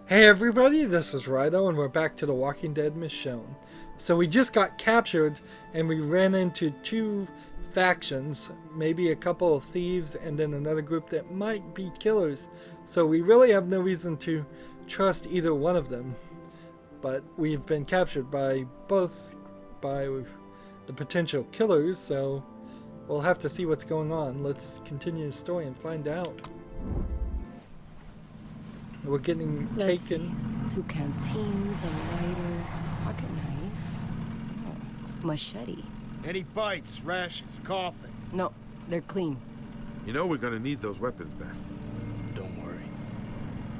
Hey everybody, this is Rydo and we're back to The Walking Dead Michonne. So we just got captured and we ran into two factions, maybe a couple of thieves and then another group that might be killers. So we really have no reason to trust either one of them. But we've been captured by the potential killers, so we'll have to see what's going on. Let's continue the story and find out. We're getting taken. Two canteens, a lighter, pocket knife, machete. Any bites, rashes, coughing? No, they're clean. You know we're gonna need those weapons back. Don't worry.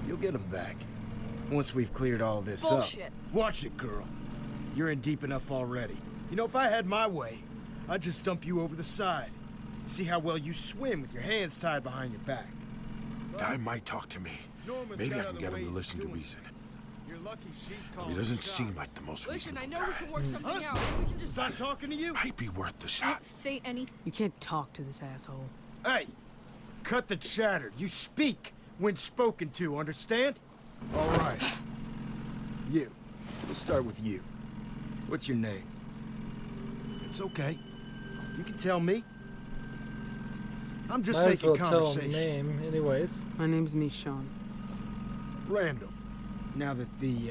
You'll get them back. Once we've cleared all this Bullshit. up. Watch it, girl. You're in deep enough already. You know, if I had my way, I'd just dump you over the side. See how well you swim with your hands tied behind your back. Guy might talk to me. Norma's Maybe got I can other get him to ways listen to doing reason. things. You're lucky she's He calling doesn't the seem shots. like the most Listen, reasonable I know we guy. can work something Huh? out. We can just Was I talking to you? Might be worth the don't shot. say anything. You can't talk to this asshole. Hey, cut the chatter. You speak when spoken to, understand? All right. You. We'll start with you. What's your name? It's okay. You can tell me. I'm just Might as making well tell him conversation. name, anyways. My name's Michonne. Randall, now that the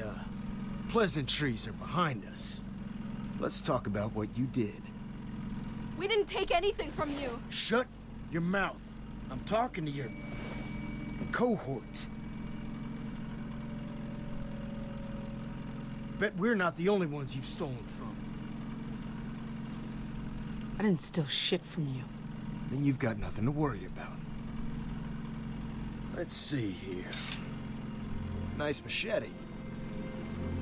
pleasantries are behind us, let's talk about what you did. We didn't take anything from you. Shut your mouth. I'm talking to your cohort. Bet we're not the only ones you've stolen from. I didn't steal shit from you. Then you've got nothing to worry about. Let's see here. Nice machete.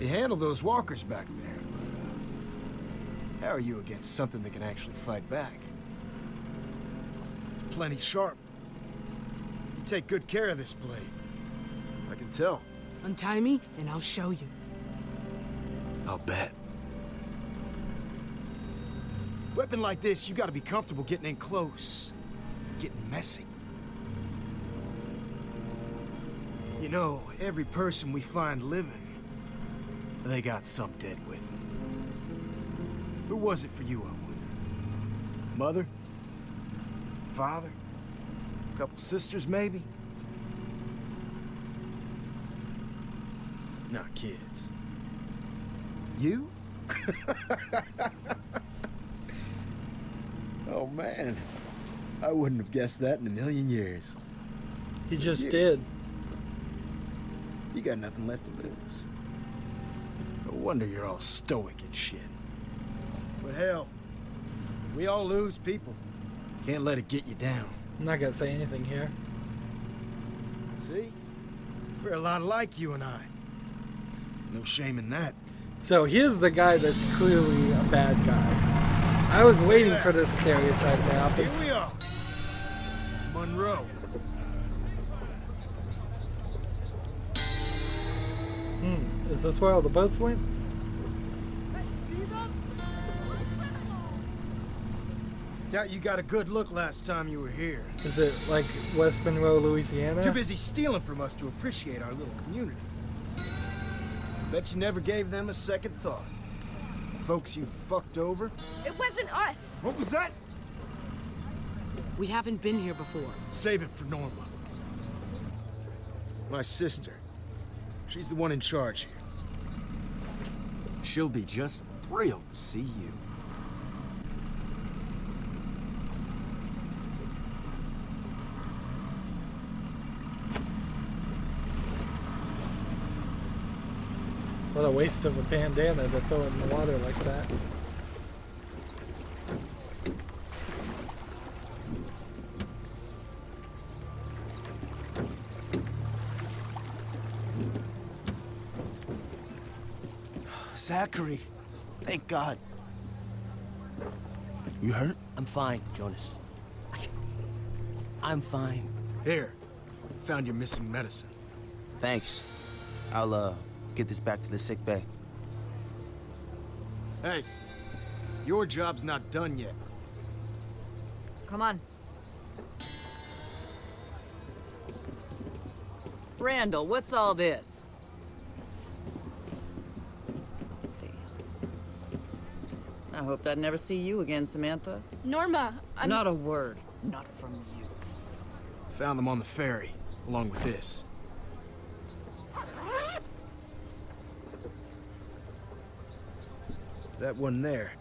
You handle those walkers back there. How are you against something that can actually fight back? It's plenty sharp. You take good care of this blade. I can tell. Untie me, and I'll show you. I'll bet. Weapon like this, you gotta be comfortable getting in close. Getting messy. You know, every person we find living, they got some dead with them. Who was it for you, I wonder? Mother? Father? A couple sisters, maybe? Not kids. You? Oh, man. I wouldn't have guessed that in a million years. He just did. You got nothing left to lose. No wonder you're all stoic and shit. But hell, we all lose people. Can't let it get you down. I'm not gonna say anything here. See? We're a lot alike, you and I. No shame in that. So here's the guy that's clearly a bad guy. I was waiting for this stereotype to happen. Here we are. Monroe. Is this where all the boats went? Doubt you got a good look last time you were here. Is it like West Monroe, Louisiana? Too busy stealing from us to appreciate our little community. Bet you never gave them a second thought. Folks you fucked over. It wasn't us. What was that? We haven't been here before. Save it for Norma. My sister. She's the one in charge here. She'll be just thrilled to see you. What a waste of a bandana to throw it in the water like that. Zachary, thank God. You hurt? I'm fine, Jonas. I'm fine. Here. Found your missing medicine. Thanks. I'll, get this back to the sick bay. Hey, your job's not done yet. Come on. Randall, what's all this? I hope I'd never see you again, Samantha. Norma, I'm... Not a word. Not from you. Found them on the ferry, along with this. That one there.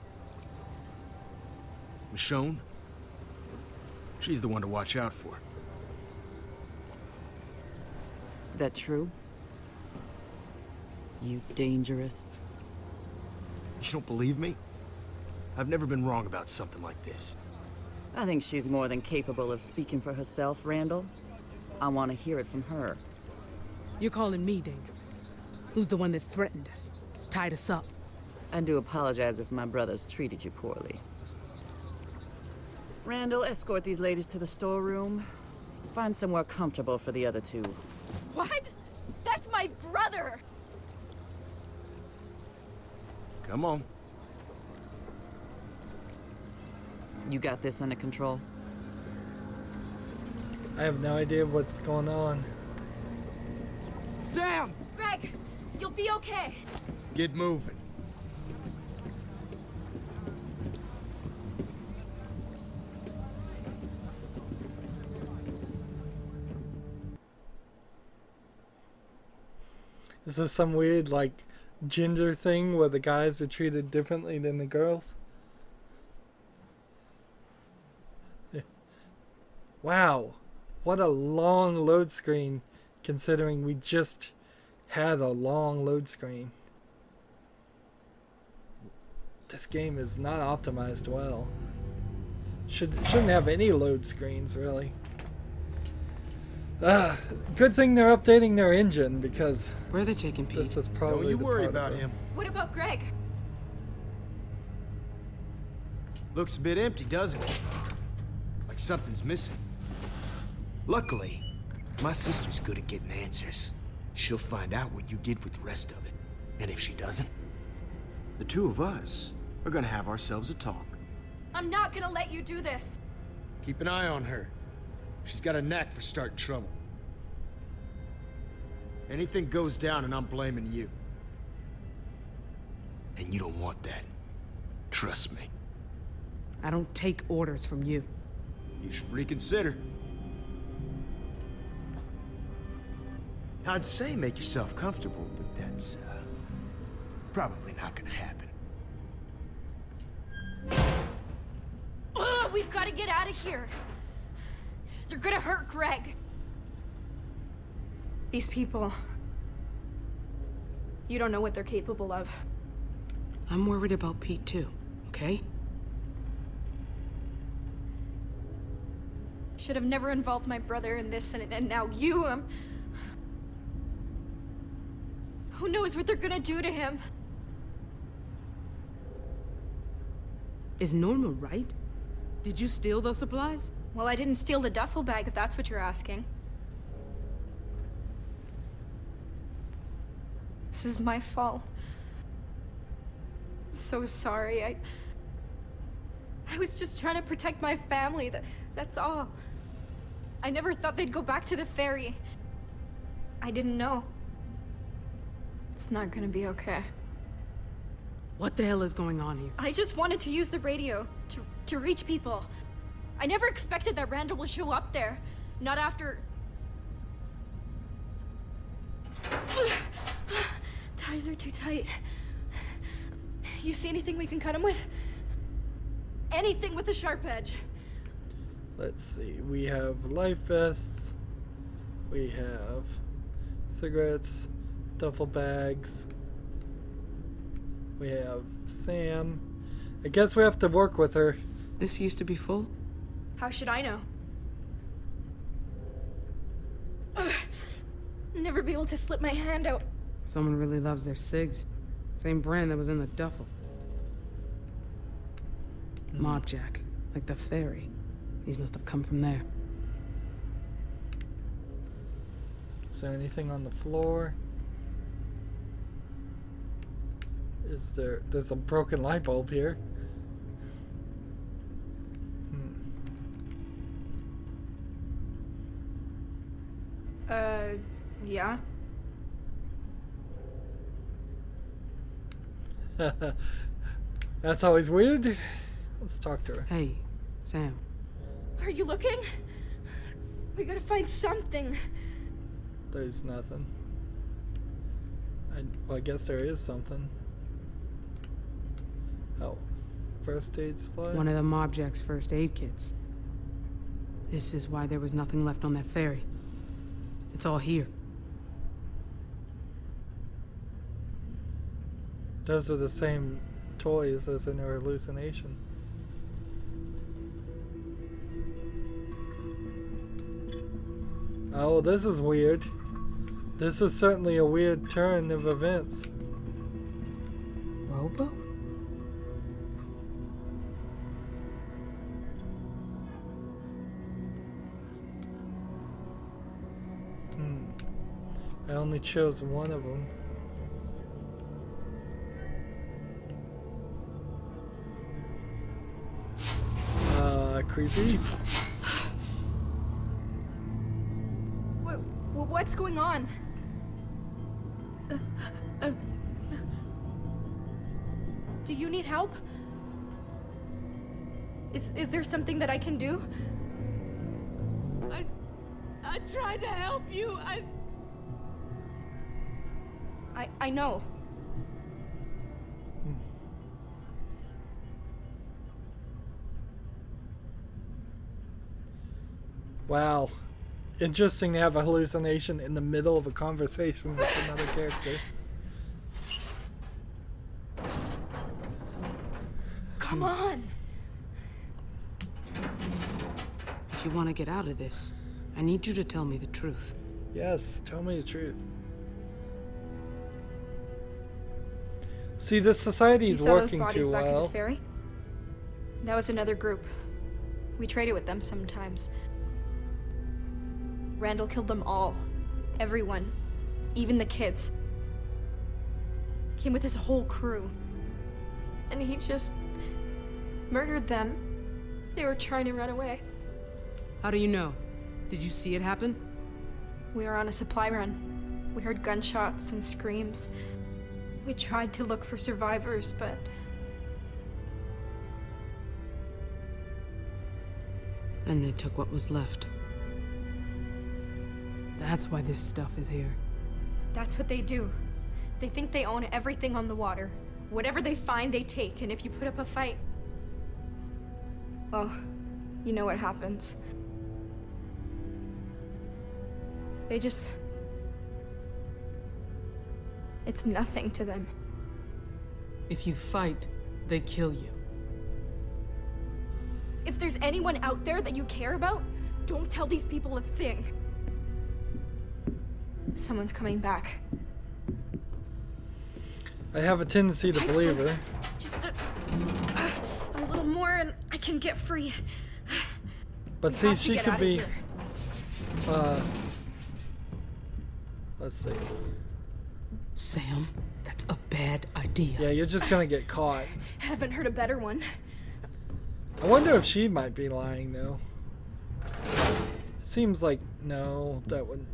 Michonne? She's the one to watch out for. That true? You dangerous. You don't believe me? I've never been wrong about something like this. I think she's more than capable of speaking for herself, Randall. I want to hear it from her. You're calling me dangerous. Who's the one that threatened us? Tied us up? I do apologize if my brothers treated you poorly. Randall, escort these ladies to the storeroom. Find somewhere comfortable for the other two. What? That's my brother! Come on. You got this under control? I have no idea what's going on. Sam! Greg, you'll be okay. Get moving. Is this some weird, like, gender thing where the guys are treated differently than the girls? Yeah. Wow. What a long load screen, considering we just had a long load screen. This game is not optimized well. Shouldn't have any load screens, really. Good thing they're updating their engine, because Where are they taking Pete? this is probably Don't you the worry part about of it. him. What about Greg? Looks a bit empty, doesn't it? Like something's missing. Luckily, my sister's good at getting answers. She'll find out what you did with the rest of it. And if she doesn't, the two of us are gonna have ourselves a talk. I'm not gonna let you do this. Keep an eye on her. She's got a knack for starting trouble. Anything goes down and I'm blaming you. And you don't want that. Trust me. I don't take orders from you. You should reconsider. I'd say make yourself comfortable, but that's, probably not gonna happen. Ugh, we've got to get out of here. They're gonna hurt Greg. These people... You don't know what they're capable of. I'm worried about Pete too, okay? Should have never involved my brother in this, and now you, Who knows what they're gonna do to him? Is Norma right? Did you steal those supplies? Well, I didn't steal the duffel bag, if that's what you're asking. This is my fault. I'm so sorry. I was just trying to protect my family, that's all. I never thought they'd go back to the ferry. I didn't know. It's not gonna be okay. What the hell is going on here? I just wanted to use the radio to reach people. I never expected that Randall would show up there. Not after... Ties are too tight. You see anything we can cut him with? Anything with a sharp edge. Let's see. We have life vests. We have cigarettes, duffel bags. We have Sam. I guess we have to work with her. This used to be full? How should I know? Ugh. Never be able to slip my hand out. Someone really loves their cigs. Same brand that was in the duffel. Mob Jack, like the ferry. These must have come from there. Is there anything on the floor? There's a broken light bulb here. Yeah? That's always weird. Let's talk to her. Hey, Sam. Are you looking? We gotta find something. There's nothing. Well, I guess there is something. Oh, first aid supplies? One of them objects' first aid kits. This is why there was nothing left on that ferry. It's all here. Those are the same toys as in her hallucination. Oh, this is weird. This is certainly a weird turn of events. Robo? I only chose one of them. Creepy. What's going on? Do you need help? Is there something that I can do? I tried to help you. I know. Wow. Interesting to have a hallucination in the middle of a conversation with another character. Come on. If you want to get out of this, I need you to tell me the truth. Yes, tell me the truth. See, this society is working those bodies too back at well. the ferry? That was another group. We traded with them sometimes. Randall killed them all. Everyone. Even the kids. Came with his whole crew. And he just murdered them. They were trying to run away. How do you know? Did you see it happen? We were on a supply run. We heard gunshots and screams. We tried to look for survivors, but... And they took what was left. That's why this stuff is here. That's what they do. They think they own everything on the water. Whatever they find, they take, and if you put up a fight... well, you know what happens. They just... it's nothing to them. If you fight, they kill you. If there's anyone out there that you care about, don't tell these people a thing. Someone's coming back. I have a tendency to believe her. Just a little more and I can get free. But We see, have to she get could out of be... here. Let's see. Sam, that's a bad idea. Yeah, you're just gonna get caught. Haven't heard a better one. I wonder if she might be lying, though. It seems like, no, that wouldn't...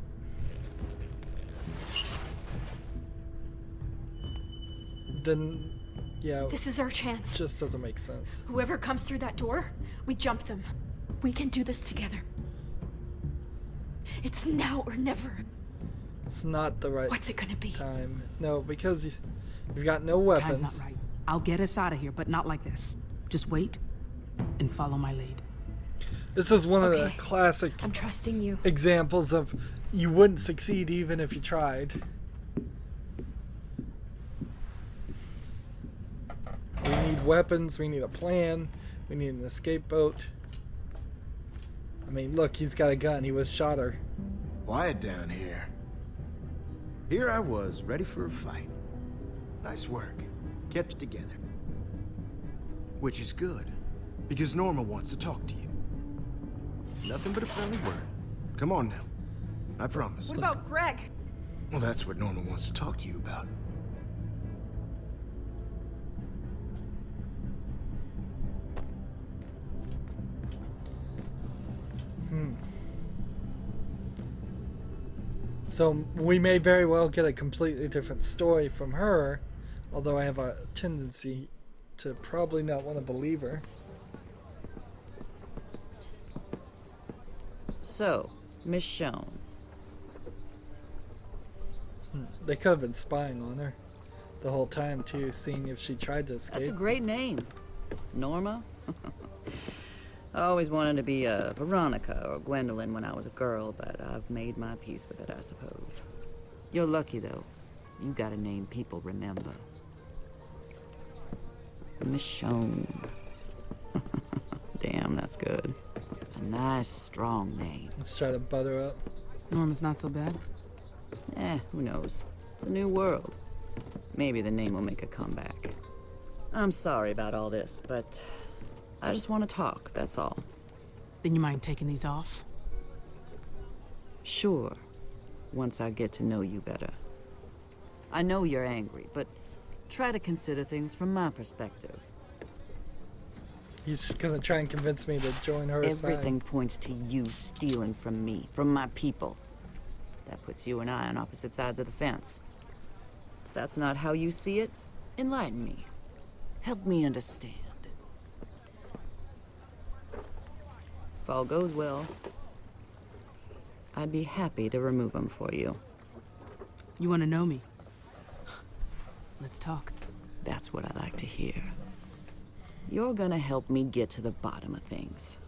Then, yeah, This is our chance. just doesn't make sense. Whoever comes through that door, we jump them. We can do this together. It's now or never. It's not the right What's it gonna be? time. No, because you've got no Time's weapons. not right. I'll get us out of here, but not like this. Just wait and follow my lead. This is one of the Okay. classic I'm trusting you. examples of you wouldn't succeed even if you tried. We need weapons, we need a plan, we need an escape boat. I mean, look, he's got a gun, he was shot her. Quiet down here. Here I was, ready for a fight. Nice work. Kept it together. Which is good, because Norma wants to talk to you. Nothing but a friendly word. Come on now. I promise. What about Greg? Well, that's what Norma wants to talk to you about. So we may very well get a completely different story from her, although I have a tendency to probably not want to believe her. So, Michonne. They could have been spying on her the whole time, too, seeing if she tried to escape. That's a great name. Norma? I always wanted to be a Veronica or Gwendolyn when I was a girl, but I've made my peace with it, I suppose. You're lucky, though. You got a name people remember. Michonne. Damn, that's good. A nice, strong name. Let's try to butter up. Norma's not so bad. Who knows? It's a new world. Maybe the name will make a comeback. I'm sorry about all this, but I just want to talk, that's all. Then you mind taking these off? Sure, once I get to know you better. I know you're angry, but try to consider things from my perspective. He's just gonna try and convince me to join her side. Everything points to you stealing from me, from my people. That puts you and I on opposite sides of the fence. If that's not how you see it, enlighten me. Help me understand. If all goes well, I'd be happy to remove them for you. You want to know me? Let's talk. That's what I like to hear. You're gonna help me get to the bottom of things.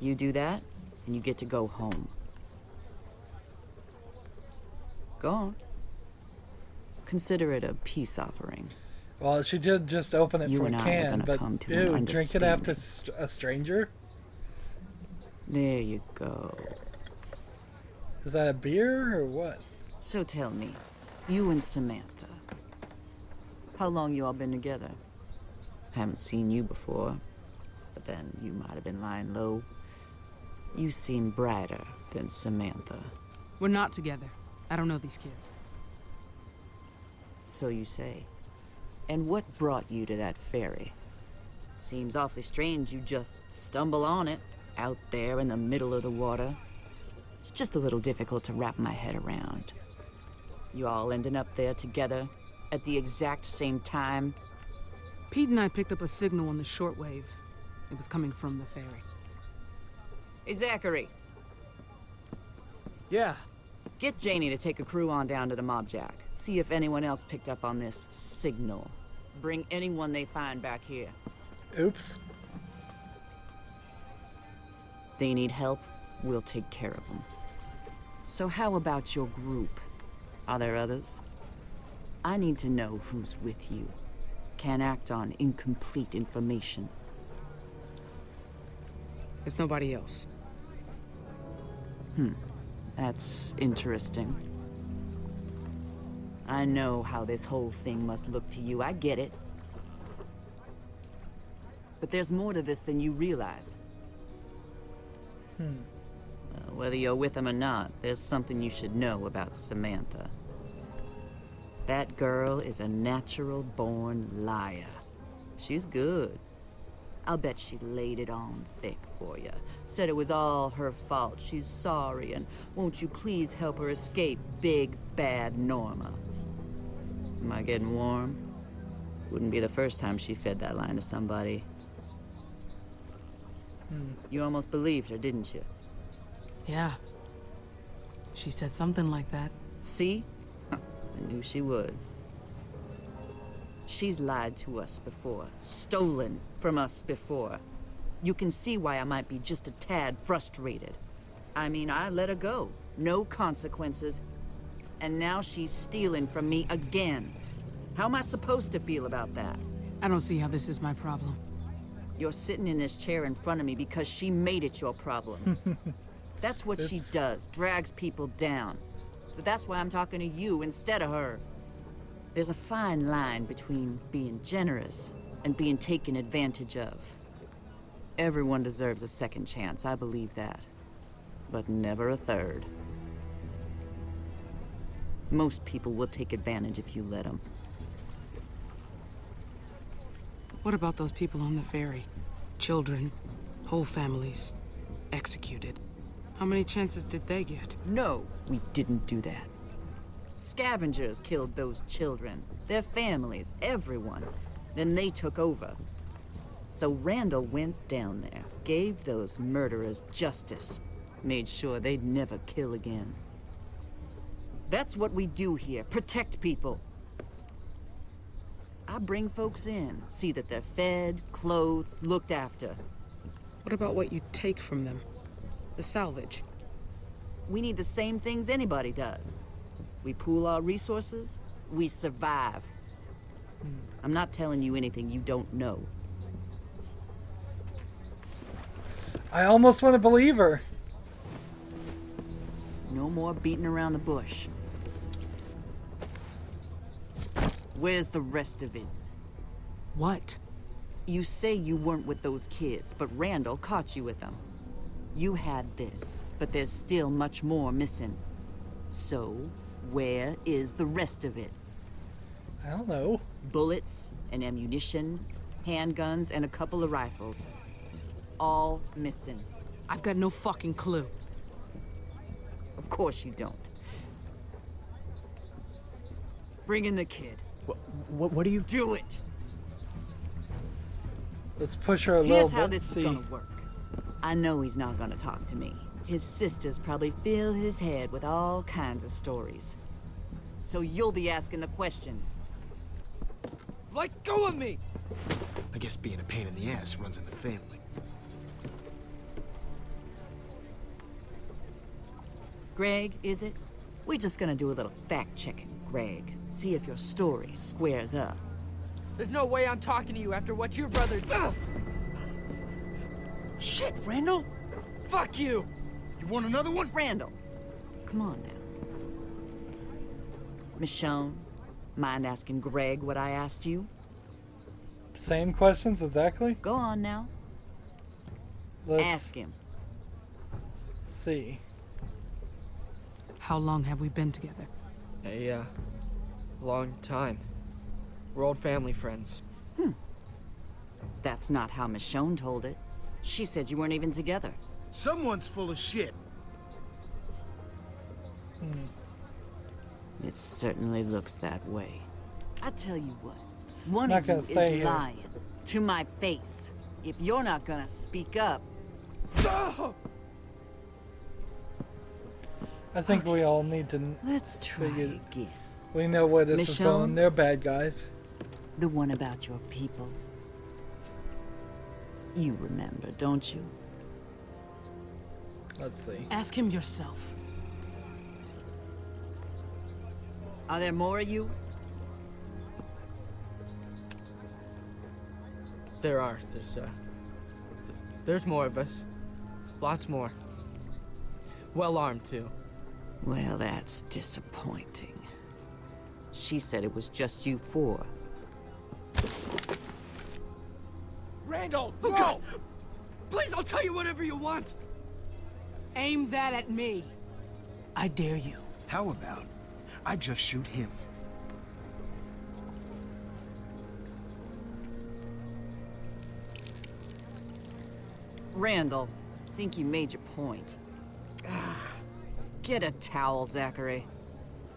You do that, and you get to go home. Go on. Consider it a peace offering. Well, she did just open it You from and a I are can, gonna but come to an ew, drink it after understanding. a stranger? There you go. Is that a beer or what? So tell me, you and Samantha, how long you all been together? Haven't seen you before, but then you might have been lying low. You seem brighter than Samantha. We're not together. I don't know these kids. So you say. And what brought you to that ferry? Seems awfully strange you just stumble on it, out there in the middle of the water. It's just a little difficult to wrap my head around. You all ending up there together at the exact same time? Pete and I picked up a signal on the shortwave. It was coming from the ferry. Hey, Zachary. Yeah. Get Janie to take a crew on down to the mob jack. See if anyone else picked up on this signal. Bring anyone they find back here. Oops. They need help, we'll take care of them. So how about your group? Are there others? I need to know who's with you. Can't act on incomplete information. There's nobody else. That's interesting. I know how this whole thing must look to you. I get it. But there's more to this than you realize. Whether you're with him or not, there's something you should know about Samantha. That girl is a natural-born liar. She's good. I'll bet she laid it on thick for you. Said it was all her fault. She's sorry, and won't you please help her escape big, bad Norma? Am I getting warm? Wouldn't be the first time she fed that line to somebody. You almost believed her, didn't you? Yeah. She said something like that. See? I knew she would. She's lied to us before, stolen from us before. You can see why I might be just a tad frustrated. I mean, I let her go. No consequences. And now she's stealing from me again. How am I supposed to feel about that? I don't see how this is my problem. You're sitting in this chair in front of me because she made it your problem. That's what she does, drags people down. But that's why I'm talking to you instead of her. There's a fine line between being generous and being taken advantage of. Everyone deserves a second chance, I believe that. But never a third. Most people will take advantage if you let them. What about those people on the ferry? Children, whole families, executed. How many chances did they get? No, we didn't do that. Scavengers killed those children, their families, everyone. Then they took over. So Randall went down there, gave those murderers justice, made sure they'd never kill again. That's what we do here, protect people. I bring folks in, see that they're fed, clothed, looked after. What about what you take from them? The salvage? We need the same things anybody does. We pool our resources, we survive. I'm not telling you anything you don't know. I almost want to believe her. No more beating around the bush. Where's the rest of it? What? You say you weren't with those kids, but Randall caught you with them. You had this, but there's still much more missing. So, where is the rest of it? I don't know. Bullets and ammunition, handguns, and a couple of rifles. All missing. I've got no fucking clue. Of course you don't. Bring in the kid. What do you... Do it! Let's push her a little Here's bit. how this See. is gonna work. I know he's not gonna talk to me. His sisters probably fill his head with all kinds of stories. So you'll be asking the questions. Let go of me! I guess being a pain in the ass runs in the family. Greg, is it? We're just gonna do a little fact-checking, Greg. See if your story squares up. There's no way I'm talking to you after what your brother... Ugh! Shit, Randall! Fuck you! You want another one? Randall, come on now. Michonne, mind asking Greg what I asked you? Same questions exactly? Go on now. Let's Ask him. see. How long have we been together? A long time. We're old family friends. That's not how Michonne told it. She said you weren't even together. Someone's full of shit. It certainly looks that way. I tell you what, one Not of you gonna say is here. lying to my face. If you're not gonna speak up, I think we all need to. let's try Figured- again. We know where this is going. Michonne? They're bad guys. The one about your people. You remember, don't you? Let's see. Ask him yourself. Are there more of you? There are. There's more of us. Lots more. Well armed, too. Well, that's disappointing. She said it was just you four. Randall! Oh, God! Please, I'll tell you whatever you want! Aim that at me. I dare you. How about I just shoot him? Randall, I think you made your point. Get a towel, Zachary.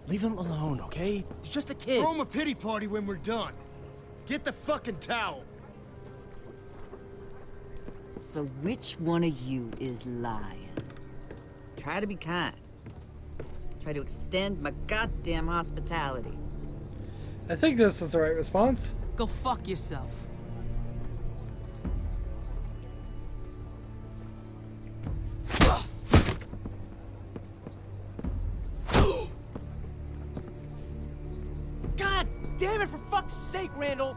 Leave him alone, okay? He's just a kid. Throw him a pity party when we're done. Get the fucking towel. So which one of you is lying? Try to be kind. Try to extend my goddamn hospitality. I think this is the right response. Go fuck yourself. God damn it, for fuck's sake, Randall!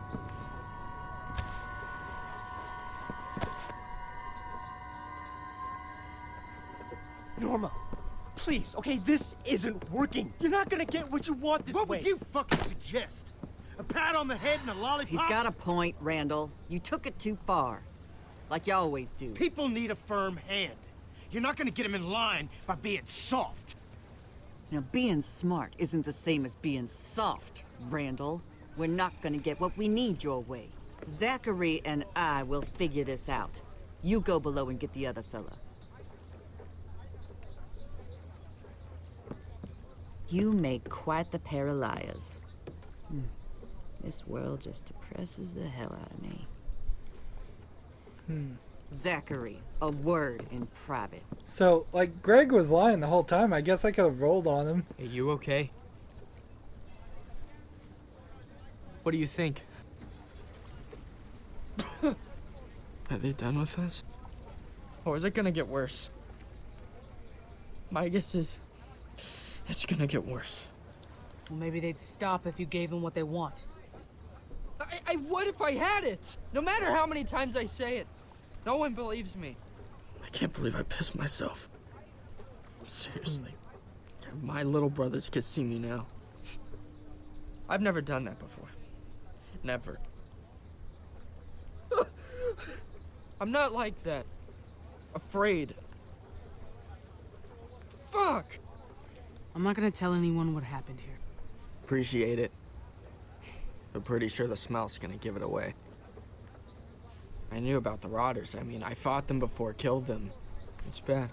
Norma, please, okay, this isn't working. You're not gonna get what you want this What way. would you fucking suggest? A pat on the head and a lollipop? He's got a point, Randall. You took it too far. Like you always do. People need a firm hand. You're not gonna get him in line by being soft. You know, being smart isn't the same as being soft, Randall. We're not gonna get what we need your way. Zachary and I will figure this out. You go below and get the other fella. You make quite the pair of liars. This world just depresses the hell out of me. Hmm. Zachary, a word in private. So, like, Greg was lying the whole time. I guess I could have rolled on him. Are you okay? What do you think? Are they done with us? Or is it gonna get worse? My guess is it's gonna get worse. Well, maybe they'd stop if you gave them what they want. I would if I had it! No matter how many times I say it. No one believes me. I can't believe I pissed myself. Seriously. My little brothers can see me now. I've never done that before. Never. I'm not like that. Afraid. Fuck! I'm not gonna tell anyone what happened here. Appreciate it. I'm pretty sure the smell's gonna give it away. I knew about the Rotters. I mean, I fought them before, killed them. It's bad.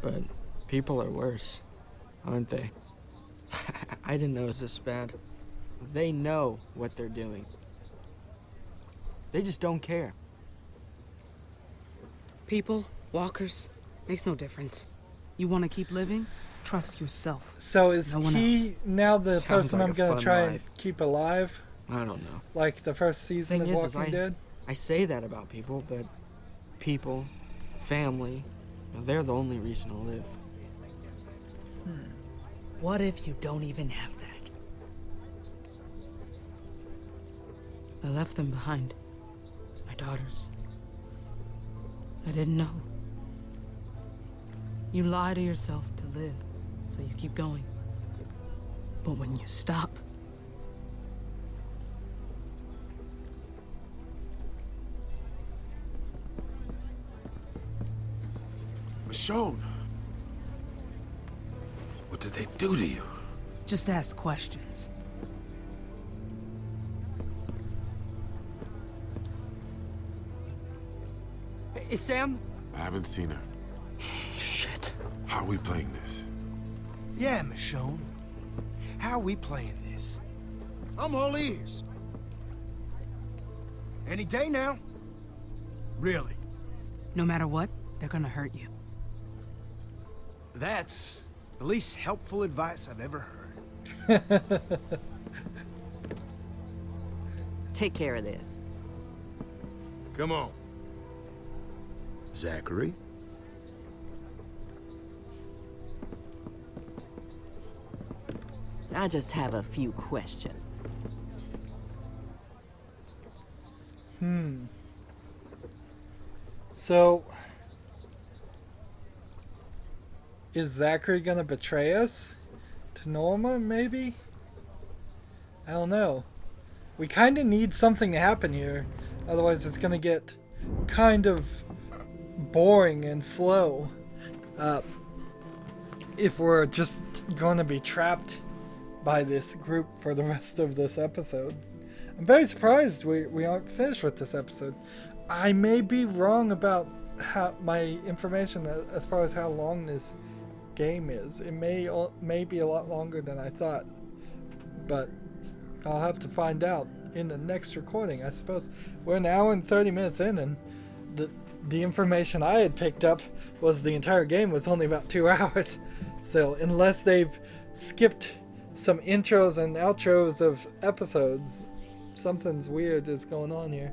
But people are worse, aren't they? I didn't know it was this bad. They know what they're doing. They just don't care. People, walkers, makes no difference. You want to keep living? Trust yourself. So is No one he else. now the Sounds person like I'm a going to fun try life. and keep alive? I don't know. Like the first season of Thing is Walking Dead? I say that about people, but people, family, they're the only reason to live. What if you don't even have that? I left them behind. My daughters. I didn't know. You lie to yourself to live, so you keep going. But when you stop, Michonne! What did they do to you? just ask questions. Hey, Sam? I haven't seen her. Shit. How are we playing this? Yeah, Michonne. How are we playing this? I'm all ears. Any day now. Really. No matter what, they're gonna hurt you. That's the least helpful advice I've ever heard. Take care of this. Come on. Zachary? I just have a few questions. So, is Zachary gonna betray us? To Norma, maybe? I don't know. We kind of need something to happen here. Otherwise, it's gonna get kind of boring and slow. If we're just going to be trapped by this group for the rest of this episode. I'm very surprised we aren't finished with this episode. I may be wrong about how my information as far as how long this game is. It may be a lot longer than I thought, but I'll have to find out in the next recording, I suppose. We're an hour and 30 minutes in, and the information I had picked up was the entire game was only about 2 hours. So unless they've skipped some intros and outros of episodes, something's weird is going on here.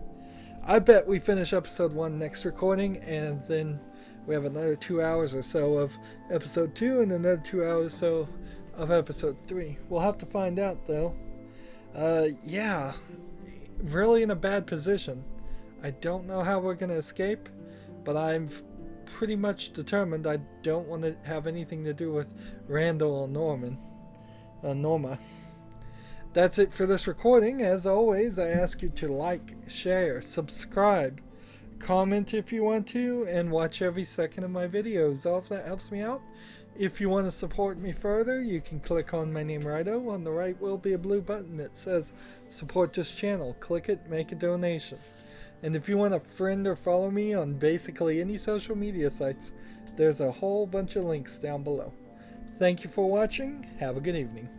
I bet we finish episode 1 next recording, and then we have another 2 hours or so of episode 2 and another 2 hours or so of episode 3. We'll have to find out, though. Yeah, really in a bad position. I don't know how we're going to escape, but I'm pretty much determined I don't want to have anything to do with Randall or Norma. That's it for this recording. As always, I ask you to like, share, subscribe, comment if you want to, and watch every second of my videos. All of that helps me out. If you want to support me further, you can click on my name Rydo. On the right will be a blue button that says support this channel. Click it, make a donation. And if you want to friend or follow me on basically any social media sites, there's a whole bunch of links down below. Thank you for watching. Have a good evening.